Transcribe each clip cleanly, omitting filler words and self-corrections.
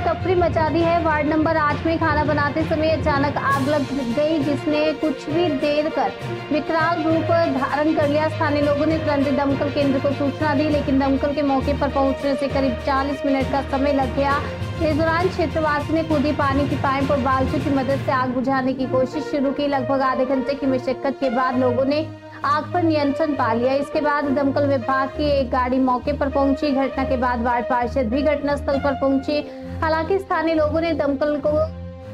अफरा तफरी मचा दी है। वार्ड नंबर 8 में खाना बनाते समय अचानक आग लग गई, जिसने कुछ भी देर कर विकराल रूप धारण कर लिया। स्थानीय लोगों ने तुरंत दमकल केंद्र को सूचना दी, लेकिन दमकल के मौके पर पहुंचने से करीब 40 मिनट का समय लग गया। इस दौरान क्षेत्रवासी ने खुद ही पानी की पाइप और बाल्टी की मदद से आग बुझाने की कोशिश शुरू की। लगभग आधे घंटे की मशक्कत के बाद लोगों ने आग पर नियंत्रण पा लिया। इसके बाद दमकल विभाग की एक गाड़ी मौके पर पहुंची। घटना के बाद वार्ड पार्षद भी घटनास्थल पर पहुंचे। हालांकि स्थानीय लोगों ने दमकल को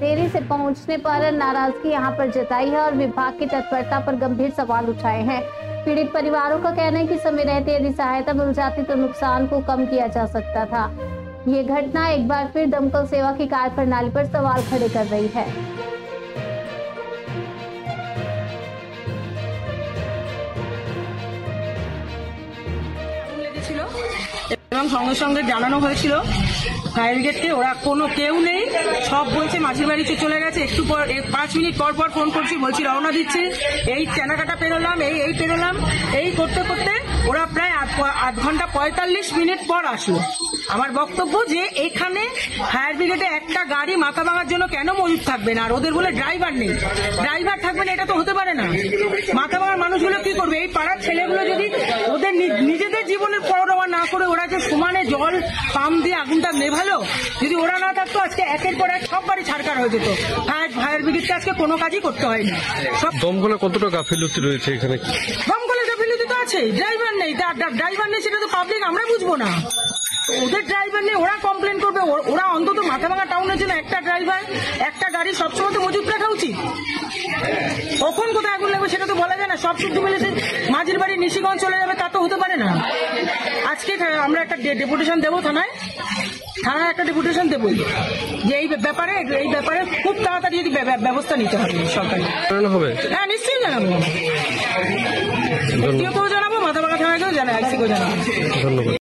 देरी से पहुंचने पर नाराजगी यहां पर जताई है और विभाग की तत्परता पर गंभीर सवाल उठाए हैं। पीड़ित परिवारों का कहना है कि समय रहते यदि सहायता मिल जाती तो नुकसान को कम किया जा सकता था। ये घटना एक बार फिर दमकल सेवा की कार्यप्रणाली पर सवाल खड़े कर रही है। এবং সঙ্গে সঙ্গে জানানো হয়েছিল ফায়ার ব্রিগেডকে, ওরা কোনো কেউ নেই, সব বলছে মাঝির বাড়িতে চলে গেছে। একটু পর 5 মিনিট পর পর ফোন করছি, বলছি রওনা দিচ্ছি, এই কেনাকাটা পেরোলাম, এই পেরোলাম, এই করতে করতে ওরা প্রায় আধ ঘন্টা 45 মিনিট পর আসলো। আমার বক্তব্য যে এখানে ফায়ার ব্রিগেডে একটা গাড়ি মাথা ভাঙার জন্য কেন মজুদ থাকবে না? আর ওদের বলে ড্রাইভার নেই, ড্রাইভার থাকবে না, এটা তো হতে পারে না। মাথা ভাঙার মানুষগুলো কি করবে? এই পাড়ার ছেলেগুলো যদি ওদের নিজেদের জীবনের পরোয়া না করে ওরা যে সমানে জল পাম্প দিয়ে আগুনটা নেভালো, যদি ওরা না থাকতো আজকে একের পর এক সব বাড়ি ছাড়কার হয়ে যেত। ফায়ার ব্রিগেডকে আজকে কোনো কাজই করতে হয়নি। সব দমকলে কতটা গাফিলতি রয়েছে এখানে? দমকলের গাফিলতি তো আছে, ড্রাইভার নেই। ড্রাইভার নেই সেটা তো পাবলিক আমরা বুঝবো না। ওদের ড্রাইভার নেই, ওরা কমপ্লেন করবে। ওরা অন্তত মাথাভাঙা টাউনের জন্য একটা ড্রাইভার, একটা গাড়ি সবসময় তো মজুদ রাখা উচিত। কখন কোথায় আগুন লাগবে সেটা তো বলা যায় না। সব শুদ্ধ মিলেছে মাঝির বাড়ি নিশিগঞ্জ চলে যাবে, তা তো হতে পারে না। আজকে আমরা একটা ডেপুটেশন দেবো থানায় একটা ডেপুটেশন দেবো যে এই ব্যাপারে খুব তাড়াতাড়ি যদি ব্যবস্থা নিতে হবে সরকারি। হ্যাঁ নিশ্চয়ই জানাবো, কেউ জানাবো, মাথাভাঙা থানাকেও জানাবো, আইসিকেও জানাবো। ধন্যবাদ।